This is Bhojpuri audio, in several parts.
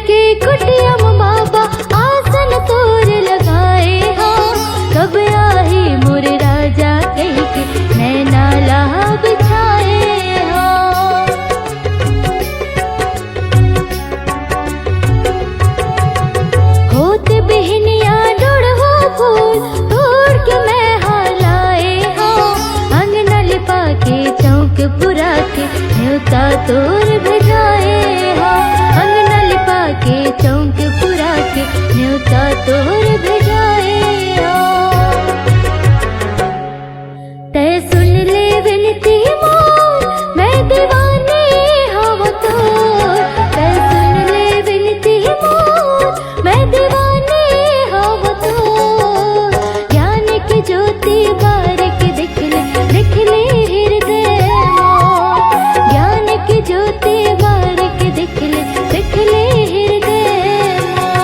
के कुटिया में बाबा आसन तोर लगाए हो। कब आही मोर राजा कह के नैना लाह बिछाए हो। होत बिहनिया डोड़ो फूल तोड़ के मैं हालाए हो। अंगना लिपा के चौक पुरा के न्योता तोर भेजाए हो। अंगना लिपा के चौक पुरा के न्योता तोर भेजाए हो। तय सुन ले विनती मोर मैं दीवानी हव तोर। तय सुन ले विनती मोर मैं दीवानी हव तोर। ज्ञान की ज्योति बारिक दिख ले हृदय मोर। ज्ञान की ज्योति बारिक दिख ले हृदय मोर।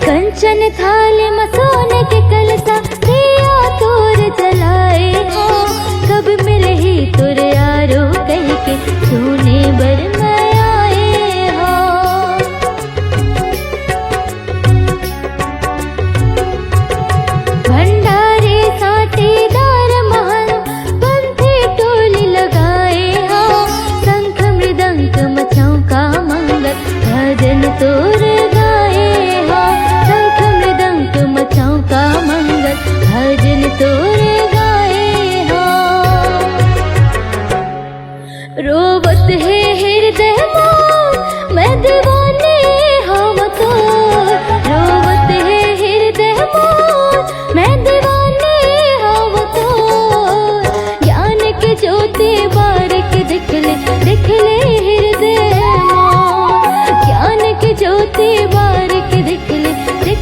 कंचन थाल में सोने के कलसा दिया तोर जलाए हो। कब मिले ही तुर यारो कह के सोने बर मैं आए हो। भंडारे साटीदार महल पंथी टोली लगाए हो। शंख मृदंग मचाऊ का मंगल भजन तोर गाए हो। शंख मृदंग मचाऊ का मंगल भजन तोर गाए हो। रोवत है हृदय मोर मैं दीवानी हव तोर। रोवत है हृदय मोर मैं दीवानी हव तोर। ज्ञान की ज्योति बारिक दिख ले हृदय मोर। ज्ञान की ज्योति बारिक दिख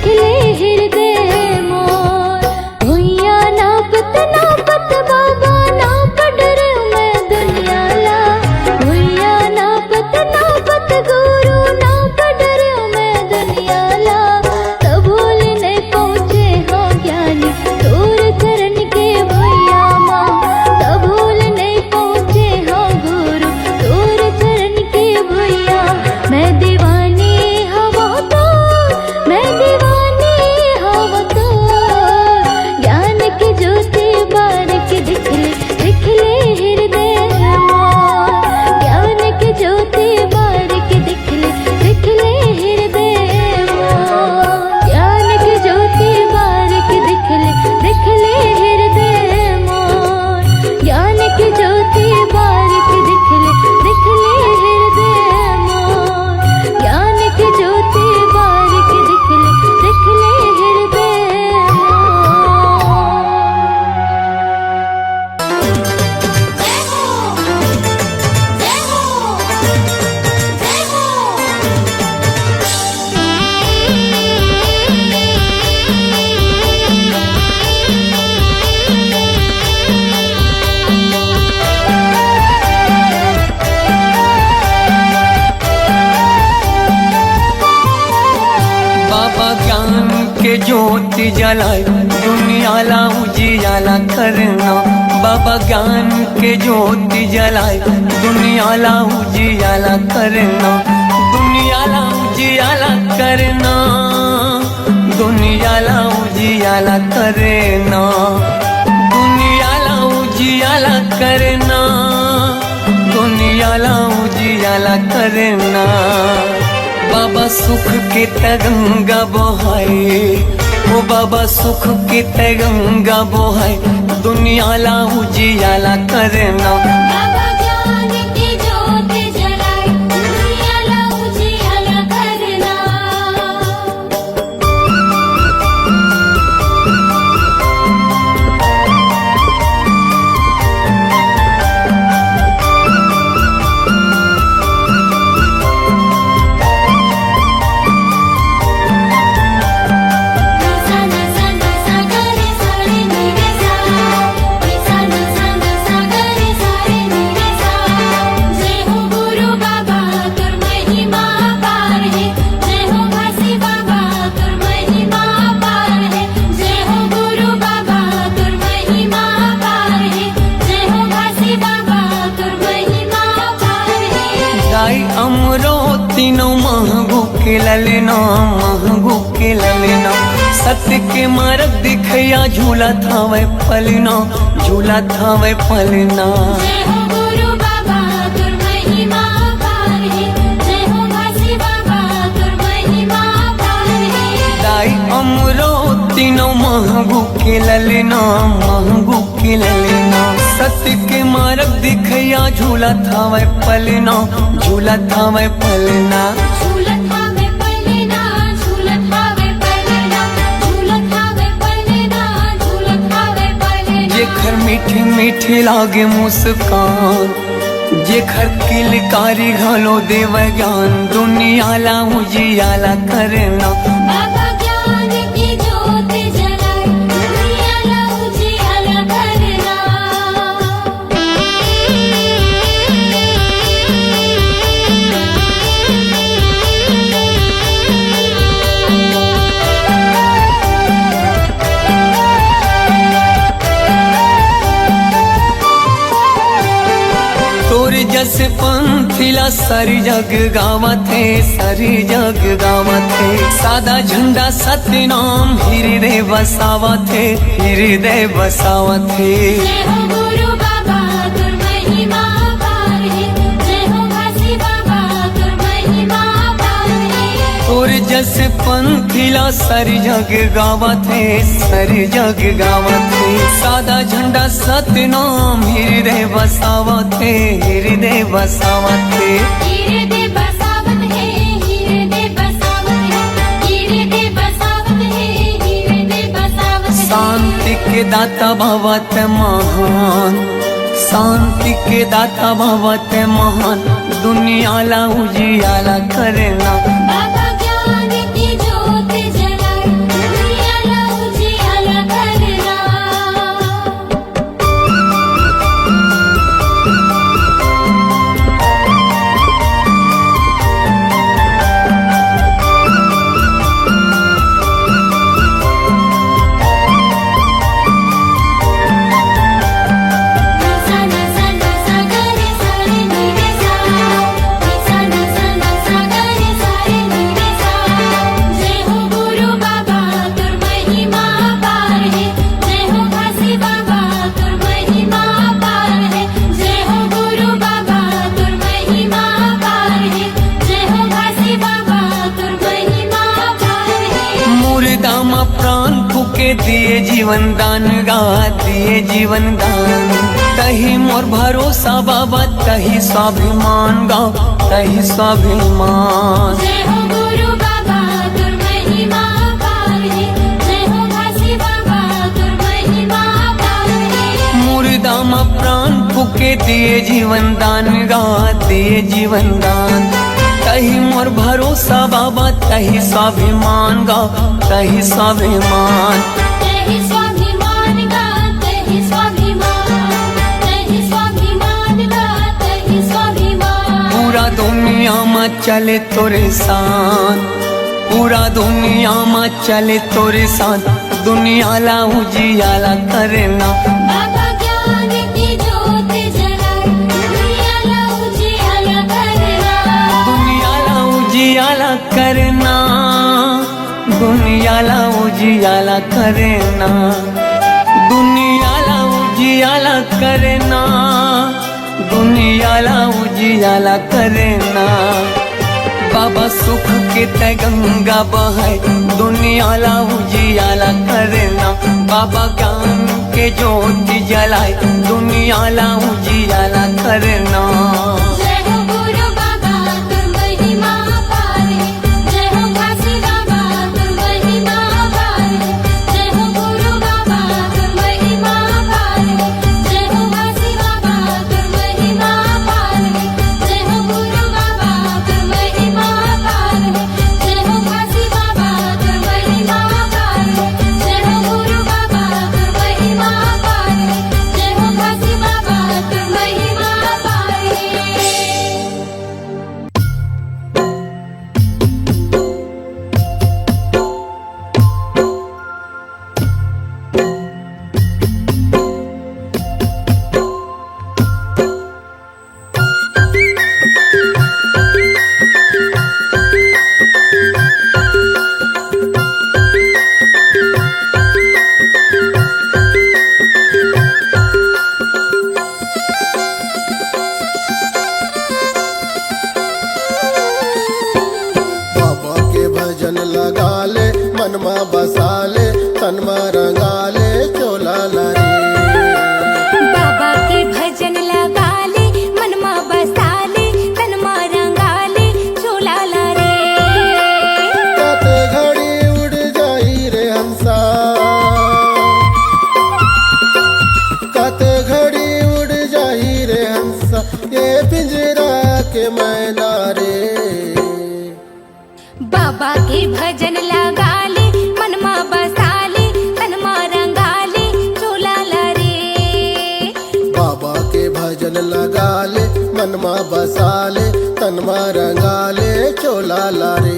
ले हृदय मोर। भुइया नापत नापत बाबा नाप डर मैं दुनिया ला। भुइया नापत नापत गुरु नाप डर मैं दुनिया ला। कबूल नहीं पहुँचे हो ज्ञानी तोर चरण के भुइया माँ। कबूल नहीं पहुँचे हो गुरु तोर चरण के भुइया। मैं दीवानी हव तोर मैं दीवानी हव तोर। ज्ञान की ज्योति बारिक दिख ले हृदय मोर। ज्ञान की ज्योति बारिक दिख ले हृदय मोर। ज्ञान की ज्योति बारिक दिख ले हृदय मोर। ज्ञान की ज्योति बारिक दिख ले हृदय मोर। ज्ञान की ज्योति बारिक दिख ले हृदय मोर। बाबा ज्ञान के ज्योति जलाए दुनिया ला उजियाला करना। बाबा ज्ञान के ज्योति जलाए दुनिया ला उजियाला करना। दुनिया ला उजियाला करना। दुनिया ला उजियाला करना। दुनिया ला उजियाला करना। दुनिया ला उजियाला करना। बाबा सुख के तरंगा बहाए। ओ बाबा सुख के तरंगा बहाए दुनिया ला उजियाला करना। बाबा ज्ञान की ज्योति जलाए दुनिया ला उजियाला करना। दाई अमरो तीनों महगू के ललना, महगू के ललना। सत्य के मार्ग दिखैया झूला था वह पलना, झूला था वह पलना। जय हो गुरु बाबा तुर महिमा पार है, जय हो घासी बाबा तुर महिमा पार है। दाई अमरो तीनों महगू के ललना, महगू के ललना। सत्य के मार्ग दिखैया झूला था वह पलना, झूला था वह पलना। झूलत हावे पलना, झूलत हावे पलना, झूलत हावे पलना, झूलत हावे पलना। जेखर मीठी मीठी लागे मुस्कान, जेखर किलकारी घलो देव ज्ञान। दुनिया ला उजियाला करना, बाबा ज्ञान की ज्योत जलाए, दुनिया ला उजियाला करना। तोर जस पंथिला सारी जग गावत है, सारी जग गावत है। सादा झंडा सत्य नाम हृदय बसावत है, हृदय बसावत है। जय हो गुरु बाबा तुर महिमा पार है, जय हो घासी बाबा तुर महिमा पार है। तोर जस पंथिला सारी जग गावत है, सारी जग गावत है। सादा झंडा सत्य नाम हृदय बसावत है, हृदय बसावत है। हृदय बसावत है, हृदय बसावत है, हृदय बसावत है, हृदय बसावत है। शांति के दाता भवत महान, शांति के दाता भवत महान। दुनिया ला उजियाला करना, बाबा ज्ञान की ज्योत जलाए, दुनिया ला उजियाला करना। जय हो गुरु बाबा तुर महिमा पार है, जय हो घासी बाबा तुर महिमा पार है। जय हो गुरु बाबा तुर महिमा पार है, जय हो घासी बाबा तुर महिमा पार है। मुर्दा मा प्राण फूके दिए जीवन दान गा, दिए जीवन दान। तही मोर भरोसा बाबा, तही स्वाभिमान गा, तही स्वाभिमान। जय हो गुरु बाबा तुर महिमा पार है, जय हो घासी बाबा तुर महिमा पार है। मुर्दा मा प्राण फूके दिए जीवन दान गा, दिए जीवन दान। तही मोर भरोसा बाबा, तही स्वाभिमान गा, तही स्वाभिमान। तेहि स्वाभिमान गा, तेहि स्वाभिमान, तेहि स्वाभिमान गा, तेहि स्वाभिमान। पूरा दुनिया में चले तोरे सान, पूरा दुनिया में चले तोरे सान। दुनिया ला उजियाला करना, बाबा ज्ञान की ज्योत जलाए, दुनिया ला उजियाला करना। दुनिया ला उजियाला करना, दुनिया ला उजियाला करना। दुनिया ला उजियाला करना, दुनिया ला उजियाला करना। बाबा सुख के तय गंगा बहाय, दुनिया ला उजियाला करना। बाबा ज्ञान के ज्योति जलाए, दुनिया ला उजियाला करना। जय हो गुरु बाबा तुर महिमा पार है, जय हो घासी बाबा तुर महिमा पार है। जय हो गुरु बाबा तुर महिमा पार है, जय हो घासी बाबा तुर महिमा पार है। जय हो गुरु बाबा तुर महिमा पार है, जय हो घासी बाबा तुर महिमा पार है। जय हो गुरु बाबा तुर महिमा पार है, जय हो घासी बाबा तुर महिमा पार है। भजन लगा ले मनमा बसा ले तनमा रंगा ले चोला रे। बाबा के भजन लगा ले मनमा बसा ले तनमा रंगा ले चोला रे। कते घड़ी उड़ जाई रे हंसा, कते घड़ी उड़ जाई रे हंसा ये पिंजरा के मैना रे। बाबा के भजन लगा ले मनमा बसा ले तनमा रंगा ले चोला रे। बाबा के भजन लगा ले मनमा बसा ले तनमा रंगा ले चोला रे।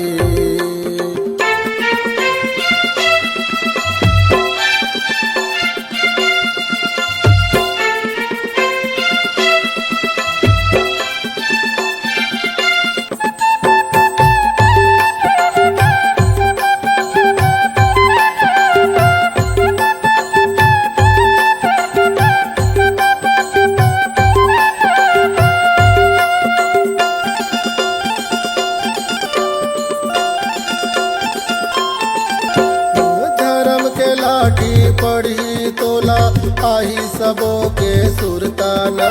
धर्म के लाठी पड़ी तोला आही सबो के सुरताना।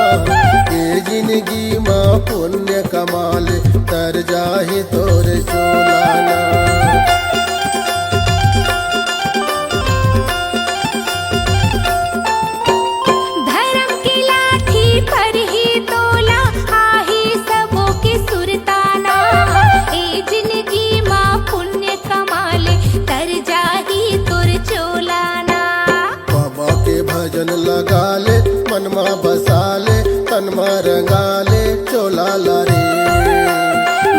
ये जिंदगी माँ पुण्य कमाल तर जाही तोर चोलाना। धर्म की लाठी पर ही तोला आही सबों की सुरताना। ए जिंदगी माँ पुण्य कमाले तर जाही तुर चोलाना। बाबा के भजन लगा ले मनमा बसा ले तनमा रंगा ले चोला रे।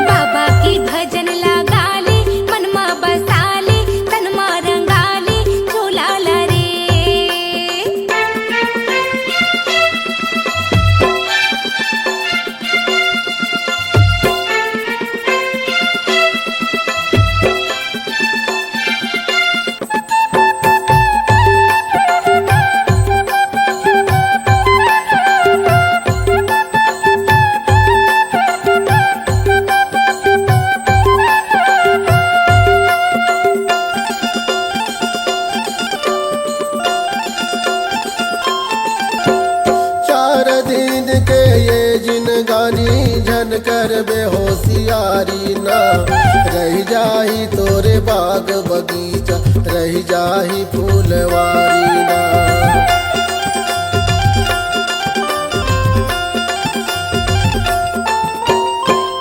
बाबा की भजन लगा ले मनमा बसा ले तनमा रंगा ले चोला रे। चार दिन के ये जिनगानी झन कर बेहोशियारी ना। रह जाही तोरे बाग बगीचा रह जाही फूलवारी ना।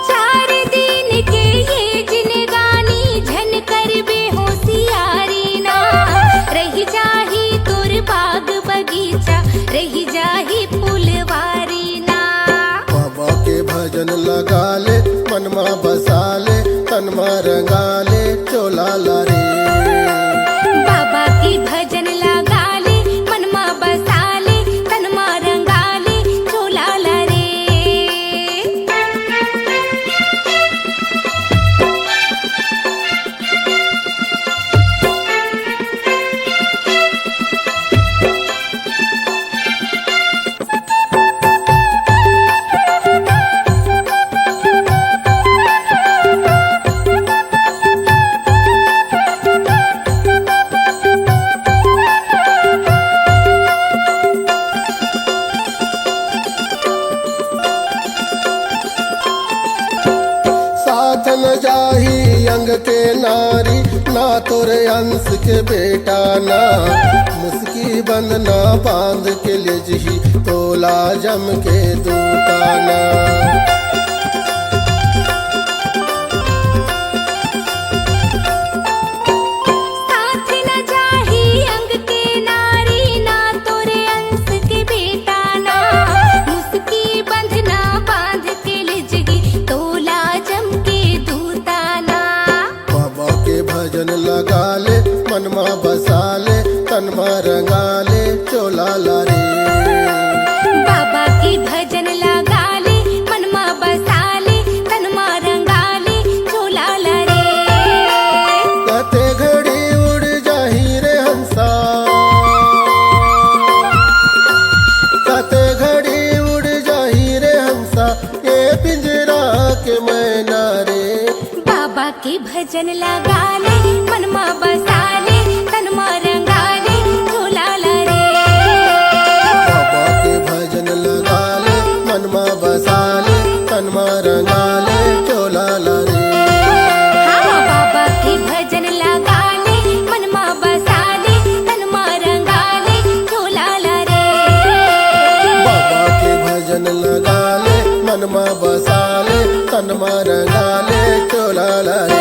चार दिन के ये जिनगानी झन कर बेहोशियारी ना। रही जाही तुर बाग बगीचा रही जाही फूलवारी ना। बाबा के भजन लगा ले मनमा बसा ले तनमा रंगा ले चोला रे। बाबा की भजन लगा ले मनमा बसा ले तनमा रंगा ले चोला रे। साथ न जाही अंग के नारी ना तोरे अंश के बेटा ना। मुस्की बंधना बांध के ले जही तोला जम के दूताना। साथ न जाही अंग के नारी ना तोरे अंश के बेटा ना। मुस्की बंधना बांध के ले जगी तोला जम के दूताना। बाबा के भजन लगा ले मनमा बसा ले तनमा रंगा ले चोला रे। बाबा की भजन लगा ले मनमा बसा ले तनमा रंगा ले चोला रे। कते घड़ी उड़ जाही रे हंसा, कते घड़ी उड़ जाही रे हंसा ये पिंजरा के मैना रे। बाबा बाबा के भजन लगा ले, मनमा बसा ले, तनमा रंगा ले, झूला ला रे। बाबा के भजन लगा ले, मनमा बसा ले, तनमा रंगा ले, चोला ला रे। हाँ बाबा के भजन लगा ले, मनमा बसा ले, तनमा रंगा ले, झूला ला रे। बाबा के भजन लगा ले, मनमा बसा ले, तनमा रंगा ले, चोला ला रे।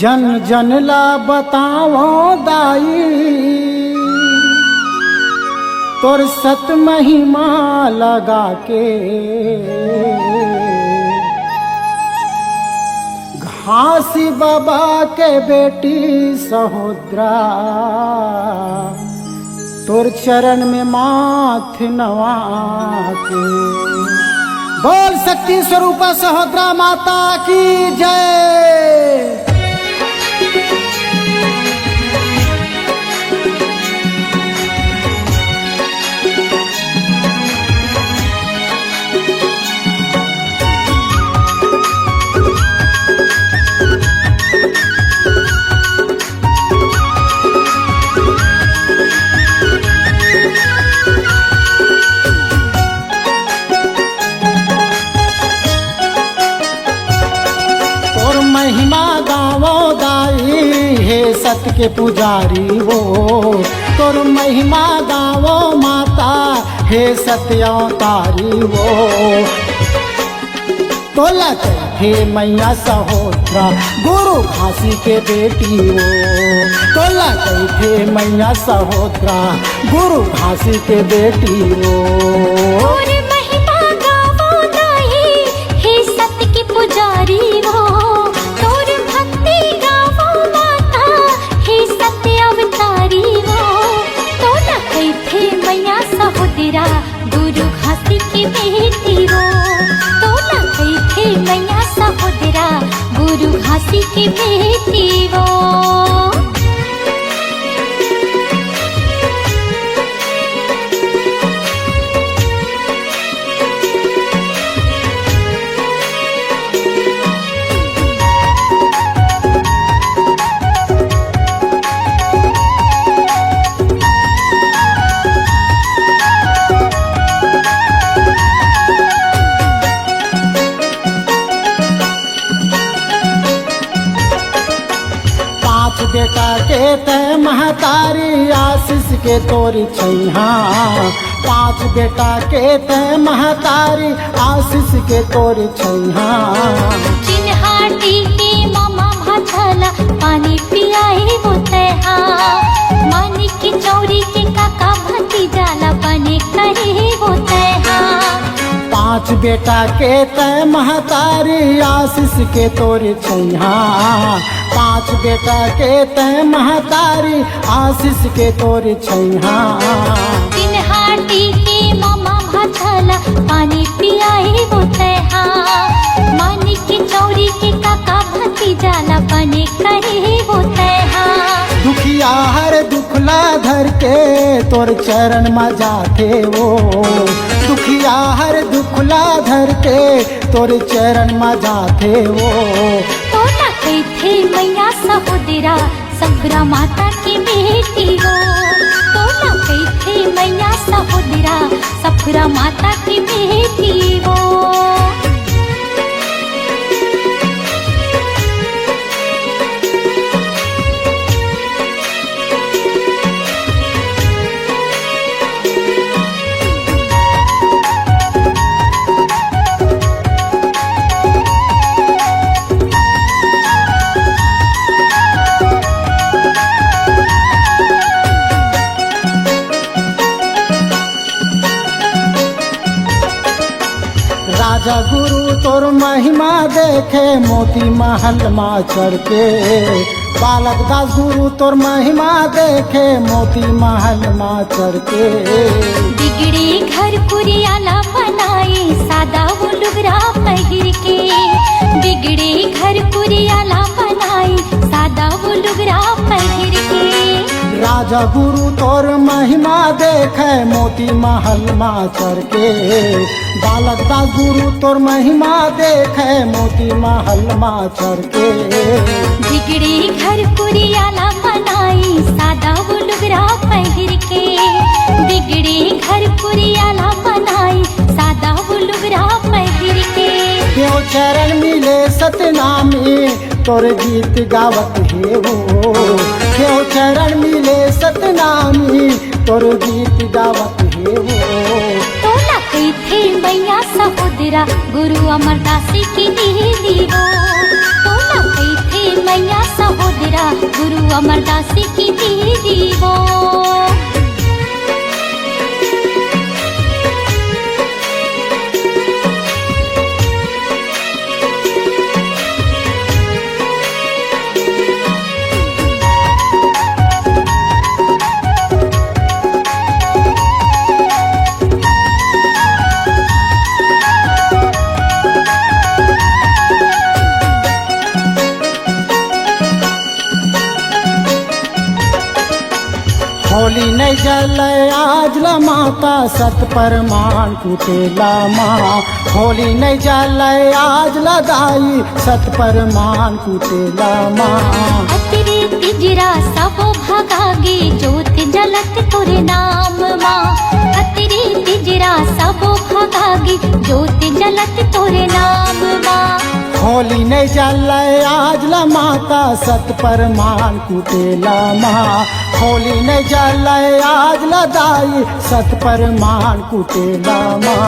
जन जन ला बताओ दाई, तोर सत महिमा लगा के। घासी बाबा के बेटी सहोदरा, तोर चरण में माथ नवा के। बोल शक्ति स्वरूपा सहोदरा माता की जय। महिमा गावो दाई, हे सत के पुजारी वो। तोर महिमा गावो माता, हे सत्य अवतारी वो। तोला हे मैया सहोदरा, गुरु घासी के बेटी वो। तोला हे मैया सहोदरा, गुरु घासी के बेटी वो। और महिमा गावो दाई, हे सत्य के पुजारी वो। तोर भक्ति गावो माता, हे सत्य अवतारी वो। तोला कैथे मैया सहोदरा, गुरु घासी की बेटी वो। तोला कैथे मैया सहोदरा, गुरु घासी की बेटी वो। बेटा के तय महतारी, आशीष के तोरी छैहा। पांच बेटा के तय महतारी, आशीष के तोरी छैहा। चिन्हाटी के मामा भाछला, पानी पियाए वो तैहा। मानी की चौरी के काका भतीजाला, बने करे वो तैहा। पांच बेटा के तय महतारी, आशीष के तोरी छैहा। पांच बेटा के तय महतारी, आशीष के तोरी छैहा। चिन्हाटी के मामा भाछला, पानी पियाए वो तैहा। मानी की चौरी के काका भतीजाला, बने करे वो तैहा। दुखिया हर दुखला धर के, तोर चरण में जाते वो। दुखिया हर दुखला धर के, तोर चरण में जाते वो। तोला कैथे मैया सहोदरा, सफरा माता की बेटी वो। तोला कैथे मैया सहोदरा, सफरा माता की बेटी वो। राजा गुरु तोर महिमा देखे, मोती महल माँ चढ़ के। बालक दास गुरु तोर महिमा देखे, मोती महल माँ चढ़ के। बिगड़े घर कुरियाला बनाए, सादा वो लुगरा पहिर के। बिगड़े घर कुरियाला बनाए, सादा वो लुगरा पहिर के। राज जा गुरु तोर महिमा देखे मोती महल में चढ़ के। बालक दास गुरु तोर महिमा देखे मोती महल में चढ़ के। बिगड़ी घर पुरियाला बनाई सादा वो लुगरा पहिर के। बिगड़ी घर पुरियाला बनाई सादा वो लुगरा पहिर के। देव चरण मिले सतनामी तोर गीत गावत हे वो। देव चरण मिले सतनामी तोर गीत गावत हे वो। तोला कही थे मैया सहोदरा गुरु अमरदास की दीदी वो। तोला कही थे मैया सहोदरा गुरु अमरदास की दीदी वो। होली नहीं जले आज ला माता सत परमान कुटेला माँ। होली नहीं जले आज ला दाई सत परमान कुटेला माँ। अतरे तिजरा सबो भगागे ज्योत जलत तोरे नाम माँ। अतरे तिजरा सबो भगागे ज्योत जलत तोरे नाम माँ। होली नहीं जले आज ला माता सत परमान कुटेला माँ। होली नहीं जले आज ला दाई सत परमान कुटेला माँ।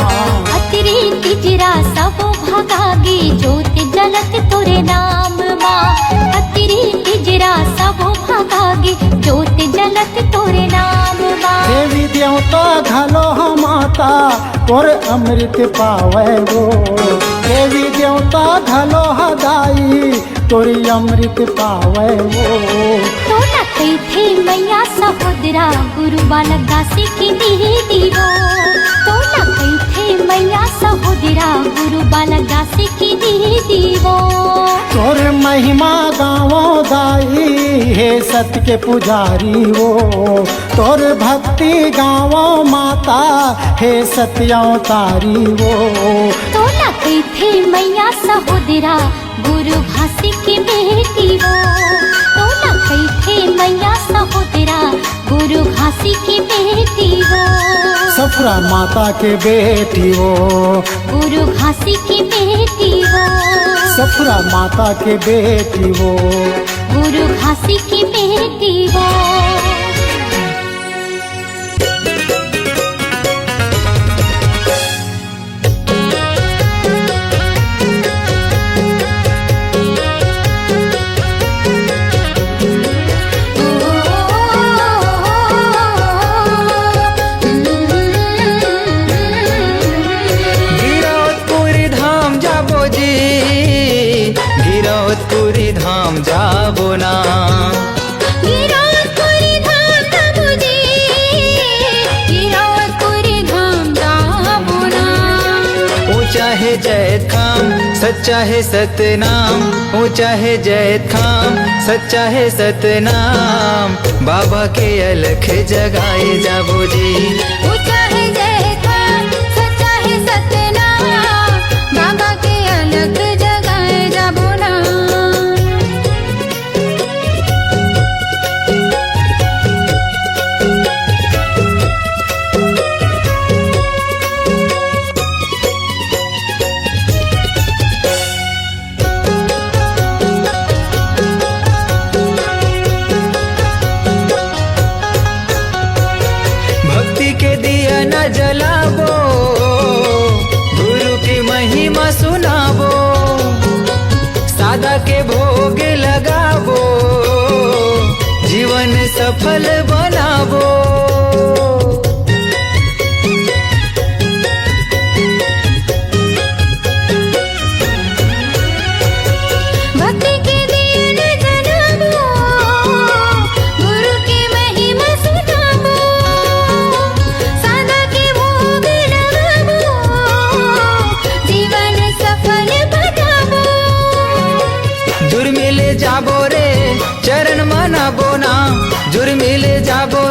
अतरे तिजरा सबो भगागे ज्योत जलत तोरे नाम माँ। अतरे तिजरा सबो भगागे ज्योत जलत तोरे नाम माँ। देवी देवता घलो हम माता तोर अमृत पावे वो। देवी देवता घलो हदाई तोरी अमृत पावे वो। तोला कही थे मैया सहोदरा गुरु बालक दास की दीदी वो। तोला कही थे मैया सहोदरा गुरु बालक दास की दीदी वो। तोर महिमा गावो दाई हे सत्य के पुजारी वो। तोर भक्ति गावो माता हे सत्यावतारी वो। तोला कही थे मैया सहोदरा गुरु घासी की बेटी वो। तोला कही थे मैया सहोदरा गुरु घासी की बेटी वो। सफरा माता के बेटी वो। गुरु घासी की बेटी वो। सफरा माता के बेटी वो। गुरु घासी की बेटी वो। गिरौदपुरी धाम जाबो ना। गिरौदपुरी धाम जाबो जी। गिरौदपुरी धाम जाबो ना। ऊंचा है जैत खाम सच्चा है सतनाम। ऊंचा है जैत खाम सच्चा है सतनाम। बाबा के अलख जगाए जाबो जी। ऊंचा है जय खान सच्चा है सतनाम। बाबा के अलग जगाए जाबो ना। भक्ति के दिया न जलाबो गुरु की महिमा सुनाबो। सादा के भोग लगाबो जीवन सफल बनाबो। भक्ति के दिया न जलाबो गुरु की महिमा सुनाबो। सादा के भोग लगाबो जीवन सफल बनाबो। जुर्मिले जाबो रे चरण मनाबो ना। जुर्मिले जाबो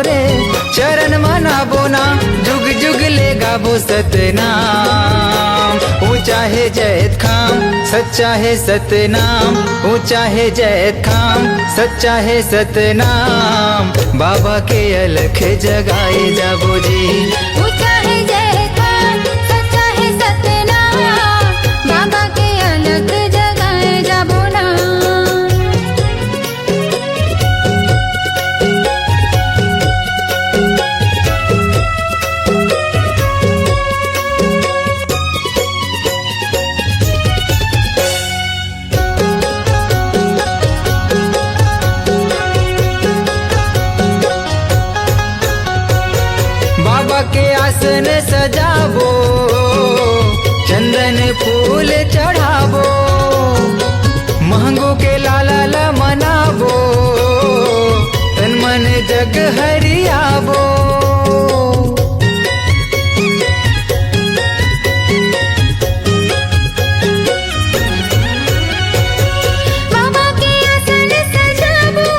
चरण मनाबो ना जुग जुग ले गाबो सतनाम। ऊंचा है जैत खाम सच्चा है सतनाम, ऊंचा है जैत खाम सच्चा है सतनाम। बाबा के अलख जगाए जाबो जी। ऊंचा है जय खान सच्चा है सतनाम, बाबा के अलग जगाए जाबो ना। बाबा के आसन सजाबो चंदन फूल चढ़ाबो, महंगो के लाला ला मनाबो तन मन जग हरियाबो। बाबा के आसन सजाबो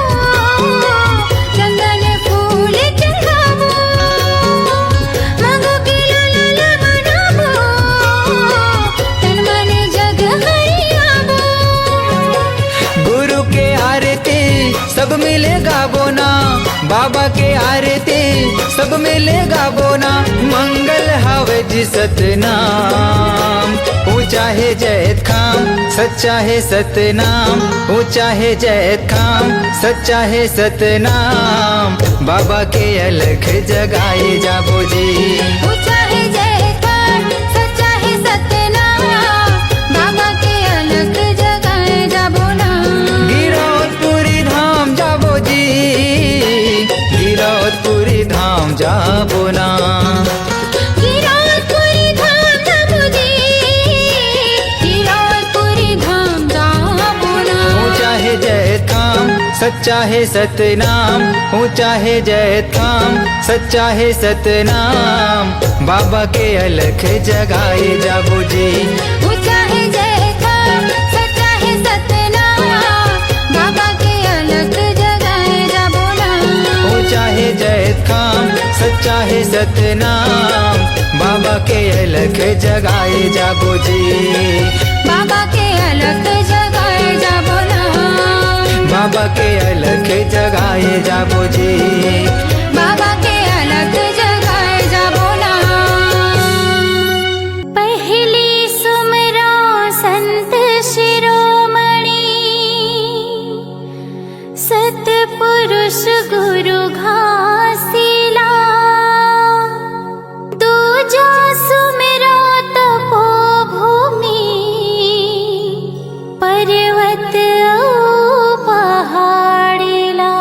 चंदन फूल चढ़ाबो, मांगो के लाला मनाबो तन मन जग हरियाबो। गुरु के आरती सब मिले गाबो ना, बाबा के आरती सब मिले गाबो ना। मंगल हावे जी सतनाम, ऊंचा है जैत खाम सच्चा है सतनाम, ऊंचा है जैत खाम सच्चा है सतनाम। बाबा के अलख जगाए जाबो जी। ऊंचा है जय खान सच्चा है सतनाम, बाबा के अलग जगाए जाबो ना। गिरौदपुरी धाम जाबो जी, गिरौदपुरी धाम जाबो ना। गिरौदपुरी धाम जाबो जी, गिरौदपुरी धाम जाबो ना। ऊंचा है जैत खाम सच्चा है सतनाम, ऊंचा है जैत खाम सच्चा है सतनाम। बाबा के अलख जगाए जाबो जी। ऊंचा है जय खान सच्चा है सतनाम, बाबा के अलग जगाए जाबो ना। ऊंचा है जैत खाम सच्चा है सतनाम, बाबा के अलख जगाए जाबो जी। बाबा के अलग जगाए जाबो ना। बाबा के अलख जगाए जाबो जी। बाबा के अलग जगाए जाबो ना। पहली सुमरो संत शिरोमणि, सतपुरुष गुरु घासीला। दूजा सुमिरो तपोभूमि, पर्वत पहाड़िला।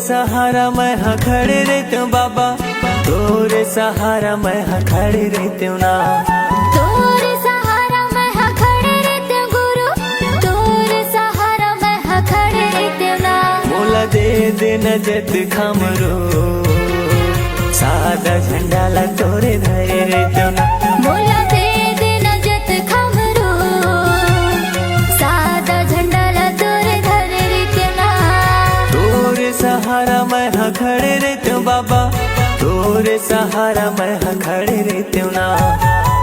सहारा मैं हाँ खड़े रहते हूँ बाबा, तोरे सहारा मैं हाँ खड़े रहते हूँ ना। तोरे सहारा मैं हाँ खड़े रहते हूँ गुरु, तोरे सहारा मैं हाँ खड़े रहते हूँ ना। मोला दे देना जत खमरो, सादा झंडा ला तोरे धरे रहते हूँ ना। मोला दे देना जत खमरो, सादा झंडा ला तोरे धरे रहते हूँ ना। तोरे सहारा मैं हाँ खड़े रहते हूँ बाबा, तोरे सहारा मैं हाँ खड़े रहते हूँ ना।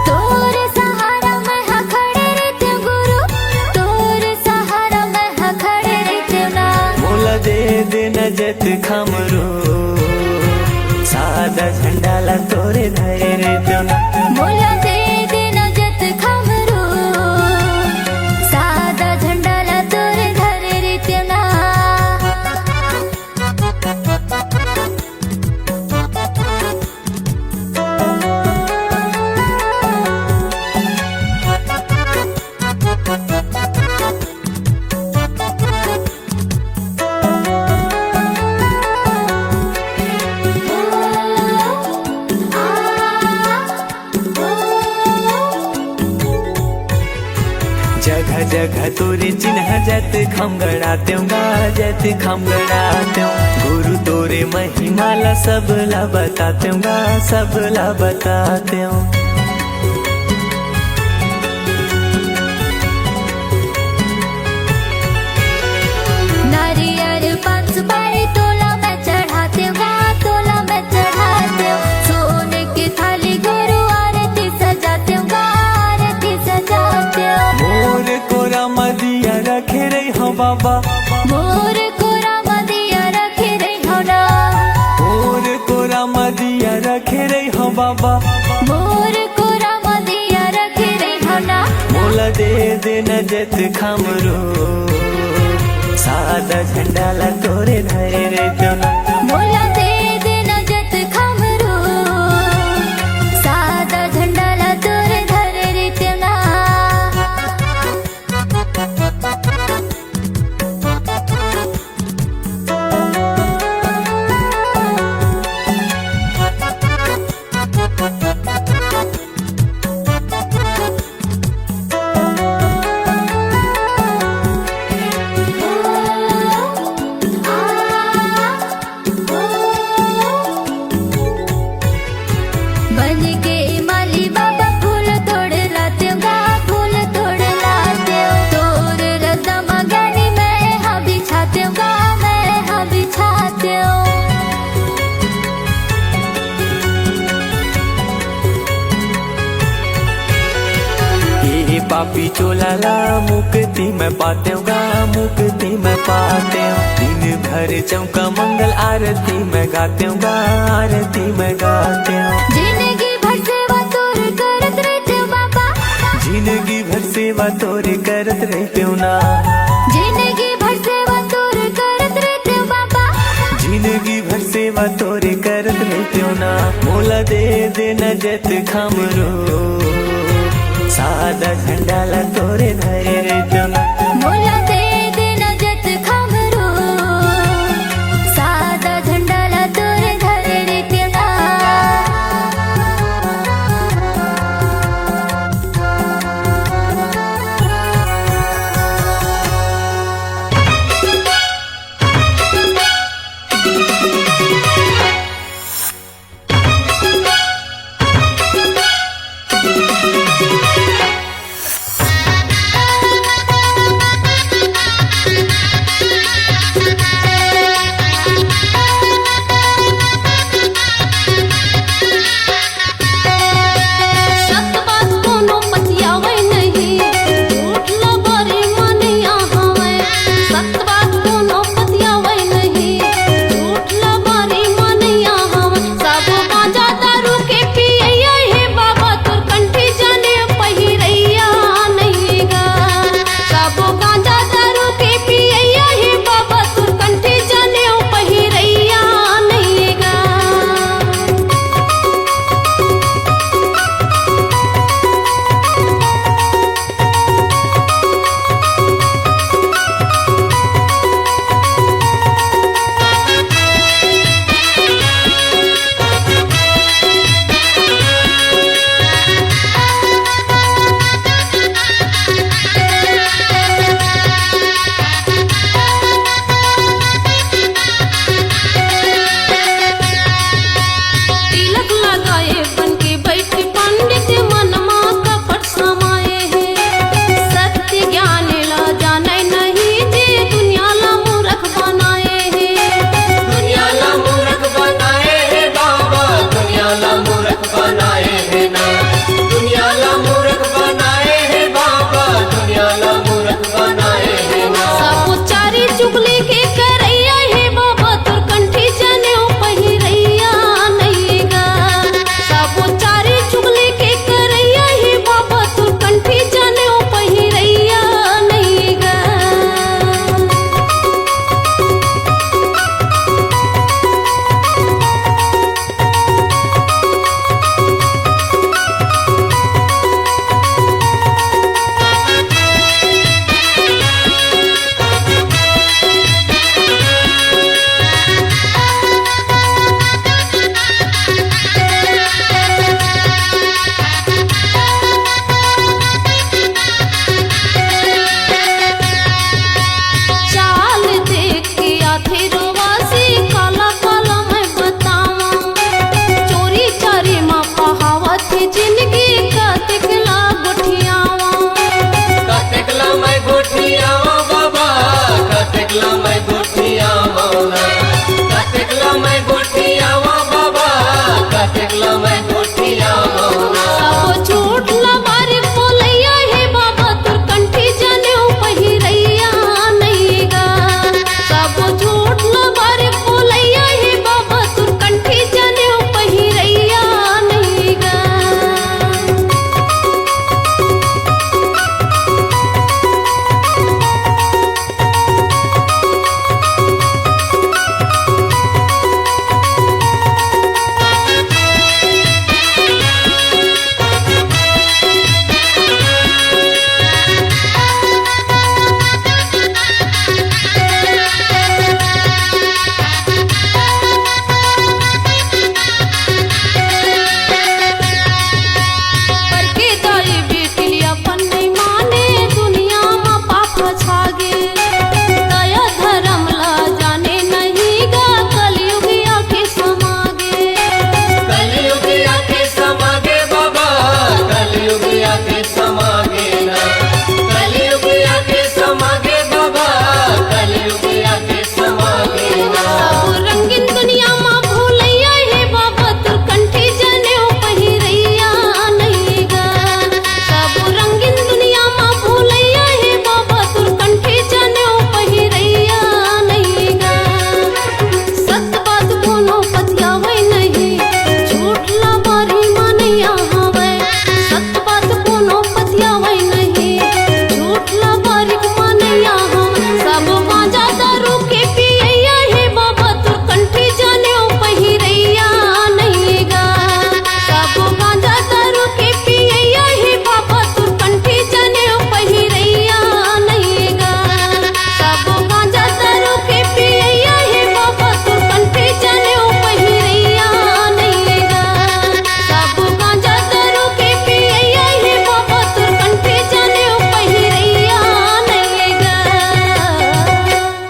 तोरे सहारा मैं हाँ खड़े रहते हूँ गुरु, तोरे सहारा मैं हाँ खड़े रहते हूँ ना। मोला दे देना जत खमरो, सादा झंडा ला तोरे धरे रहते हूँ ना। मोला दे देना जत खमरो, सादा झंडा ला तोरे धरे रहते हूँ ना। जगह जगह तोरे चिन्ह जत खम गड़ाते हूँ गा, जत खम गड़ाते हूँ। गुरु तोरे महिमा ला सब ला बताते हूँ गा, सब ला बताते हूँ। नारियल पान सुपारी तोला मैं चढ़ाते हूँ गा, तोला मैं चढ़ाते हूँ। सोने की थाली गुरु आरती सजाते हूँ गा, आरती सजाते हूँ। मोर कोरा मदिया रखे रही हो बाबा, मोर कोरा मदिया रखे रही हो ना। मोर कोरा मदिया रखे रही हो बाबा। मोर कोरा मदिया रखे रही हो ना। मोला दे देना जत खमरो, सादा झंडा ला तोरे धरे रहते हूँ ना। मोला दे देना जत खमरो, सादा झंडा ला तोरे धरे रहते हूँ ना। बन के माली बाबा फूल तोड़ लाते हूँ गा, फूल तोड़ लाते हूँ। तोर रदा मगनी मैं हाँ बिछाते हूँ गा, मैं हाँ बिछाते हूँ। ये पापी चोला ला मुक्ति मैं पाते हूँ गा, मुक्ति मैं पाते हूँ। दिन भर चौका मंगल आरती मैं गाते हूँ गा, आरती मैं गाते हूँ। जिंदगी भर सेवा तोर करत रहते हूँ बाबा, जिंदगी भर सेवा तोरे करत रहते हूँ ना। जिंदगी भर सेवा तोर करत रहते हूँ बाबा। जिंदगी भर सेवा तोरे करत रहते हूँ ना। मोला दे देना जत खमरो, सादा झंडा ला तोरे धरे रहते